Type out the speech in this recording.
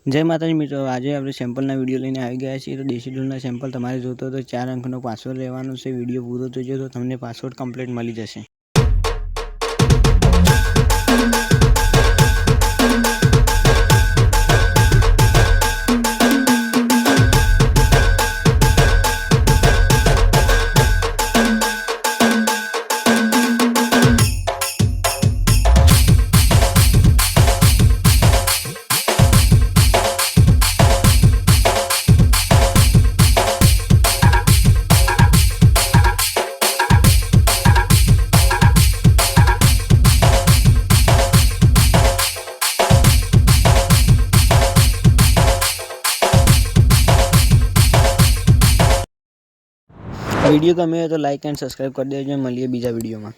જય માતાજી મિત્રો, આજે આપણે સેમ્પલના વિડીયો લઈને આવી ગયા છીએ। તો દેશી ઢોલના સેમ્પલ તમારે જોતો તો 4 અંકનો પાસવર્ડ લેવાનો છે। વિડીયો પૂરો જોજો તો તમને પાસવર્ડ કમ્પ્લીટ મળી જશે। वीडियो गमे तो लाइक एंड सब्सक्राइब कर दीजिए। मिलिए बीजा वीडियो में।